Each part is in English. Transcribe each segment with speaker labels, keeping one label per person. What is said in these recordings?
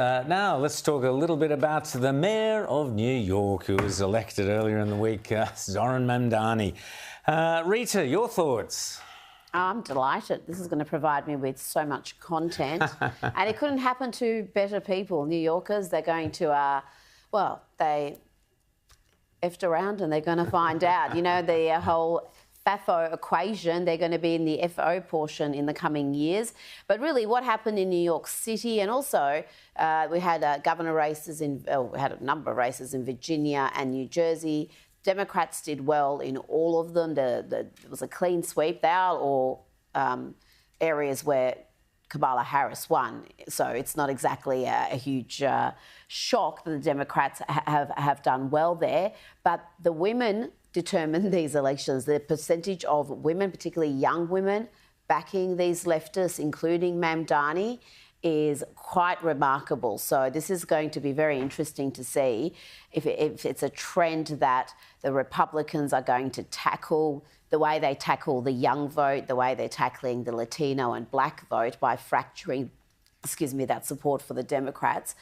Speaker 1: Now, let's talk a little bit about the Mayor of New York, who was elected earlier in the week, Zoran Mamdani. Rita, your thoughts?
Speaker 2: I'm delighted. This is going to provide me with so much content. And it couldn't happen to better people. New Yorkers, they're going to, they effed around and they're going to find out. You know, the whole FAFO equation, they're going to be in the FO portion in the coming years. But really, what happened in New York City, and also we had governor races we had a number of races in Virginia and New Jersey. Democrats did well in all of them. It was a clean sweep. They are all areas where Kamala Harris won. So it's not exactly a huge shock that the Democrats have done well there. But the women determine these elections. The percentage of women, particularly young women, backing these leftists, including Mamdani, is quite remarkable. So this is going to be very interesting to see if it's a trend that the Republicans are going to tackle, the way they tackle the young vote, the way they're tackling the Latino and black vote by fracturing, that support for the Democrats.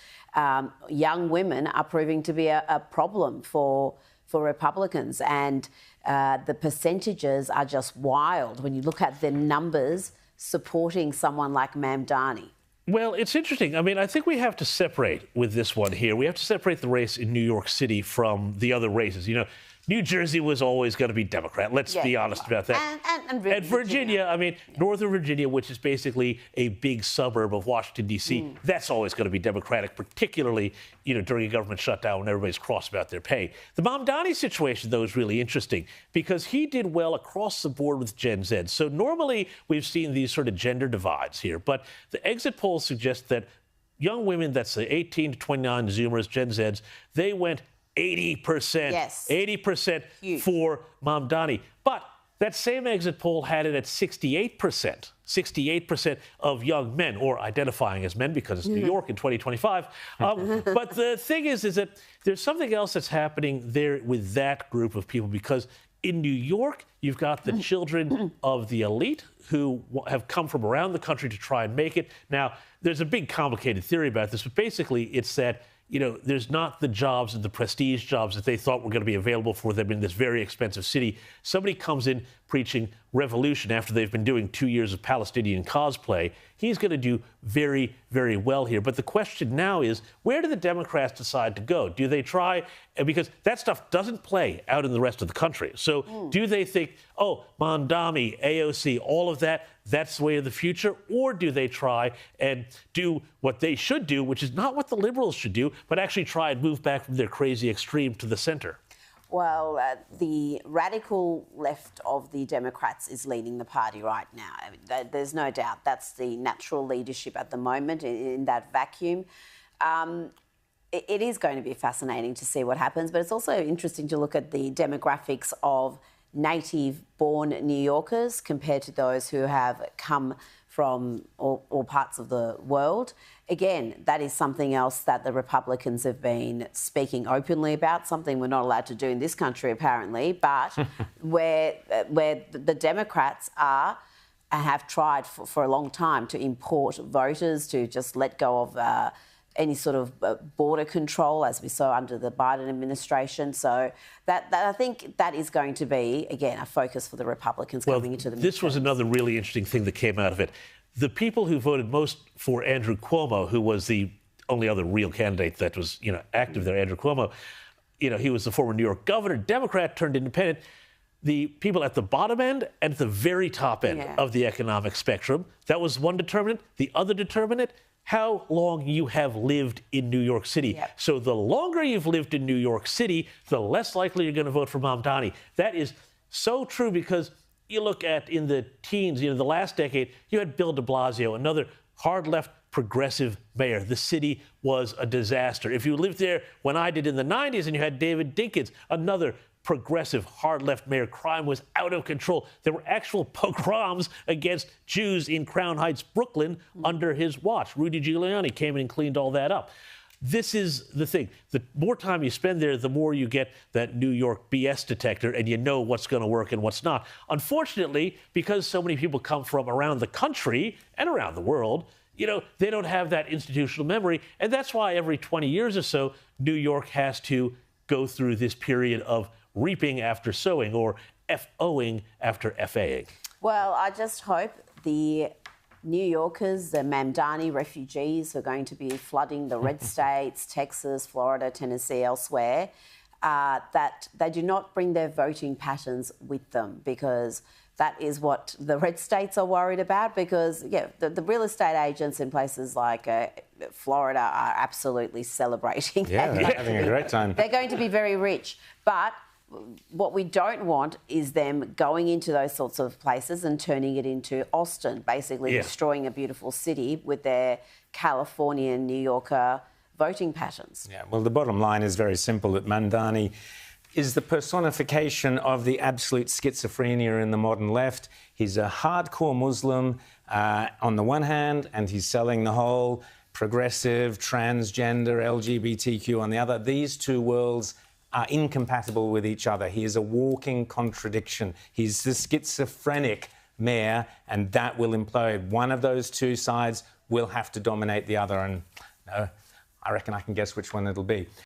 Speaker 2: Young women are proving to be a problem for Republicans, and the percentages are just wild when you look at the numbers supporting someone like Mamdani.
Speaker 3: Well, it's interesting. I mean, I think we have to separate with this one here. We have to separate the race in New York City from the other races. You know, New Jersey was always going to be Democrat. Let's be honest about that.
Speaker 2: And
Speaker 3: Virginia, I mean, Northern Virginia, which is basically a big suburb of Washington, D.C., that's always going to be Democratic, particularly, you know, during a government shutdown when everybody's cross about their pay. The Mamdani situation, though, is really interesting because he did well across the board with Gen Z. So normally we've seen these sort of gender divides here, but the exit polls suggest that young women, that's the 18 to 29 Zoomers, Gen Zs, they went 80%.
Speaker 2: Yes.
Speaker 3: 80%
Speaker 2: Huge.
Speaker 3: For Mamdani. But that same exit poll had it at 68%. 68% of young men, or identifying as men because it's New York in 2025. But the thing is that there's something else that's happening there with that group of people, because in New York, you've got the children of the elite who have come from around the country to try and make it. Now, there's a big complicated theory about this, but basically it's that, you know, there's not the jobs and the prestige jobs that they thought were going to be available for them in this very expensive city. Somebody comes in preaching revolution after they've been doing 2 years of Palestinian cosplay. He's going to do very, very well here. But the question now is, where do the Democrats decide to go? Do they try? Because that stuff doesn't play out in the rest of the country. So do they think, oh, Mamdani, AOC, all of that, that's the way of the future? Or do they try and do what they should do, which is not what the liberals should do, but actually try and move back from their crazy extreme to the center?
Speaker 2: Well, the radical left of the Democrats is leading the party right now. I mean, there's no doubt that's the natural leadership at the moment in that vacuum. It is going to be fascinating to see what happens, but it's also interesting to look at the demographics of native-born New Yorkers compared to those who have come from all parts of the world. Again, that is something else that the Republicans have been speaking openly about, something we're not allowed to do in this country, apparently, but where the Democrats are and have tried for a long time to import voters, to just let go of any sort of border control, as we saw under the Biden administration. So that I think that is going to be, again, a focus for the Republicans coming into the midterms.
Speaker 3: This was another really interesting thing that came out of it. The people who voted most for Andrew Cuomo, who was the only other real candidate that was, you know, active there, Andrew Cuomo, you know, he was the former New York governor, Democrat, turned independent. The people at the bottom end and at the very top end of the economic spectrum, that was one determinant. The other determinant, how long you have lived in New York City. So the longer you've lived in New York City, the less likely you're going to vote for Mamdani. That is so true, because you look at in the teens, you know, the last decade, you had Bill de Blasio, another hard left progressive mayor. The city was a disaster. If you lived there when I did in the 90s, and you had David Dinkins, another progressive hard left mayor, crime was out of control. There were actual pogroms against Jews in Crown Heights, Brooklyn, under his watch. Rudy Giuliani came in and cleaned all that up. This is the thing. The more time you spend there, the more you get that New York BS detector, and you know what's going to work and what's not. Unfortunately, because so many people come from around the country and around the world, they don't have that institutional memory. And that's why every 20 years or so, New York has to go through this period of reaping after sowing, or FOing after FAing.
Speaker 2: Well, I just hope the New Yorkers, the Mamdani refugees who are going to be flooding the red states, Texas, Florida, Tennessee, elsewhere, that they do not bring their voting patterns with them, because that is what the red states are worried about. Because, the real estate agents in places like Florida are absolutely celebrating.
Speaker 1: Yeah, they're having a great time.
Speaker 2: They're going to be very rich. But what we don't want is them going into those sorts of places and turning it into Austin, basically destroying a beautiful city with their Californian, New Yorker voting patterns.
Speaker 1: Yeah, well, the bottom line is very simple, that Mamdani is the personification of the absolute schizophrenia in the modern left. He's a hardcore Muslim on the one hand, and he's selling the whole progressive, transgender, LGBTQ on the other. These two worlds are incompatible with each other. He is a walking contradiction. He's the schizophrenic mayor, and that will implode. One of those two sides will have to dominate the other, and I reckon I can guess which one it'll be.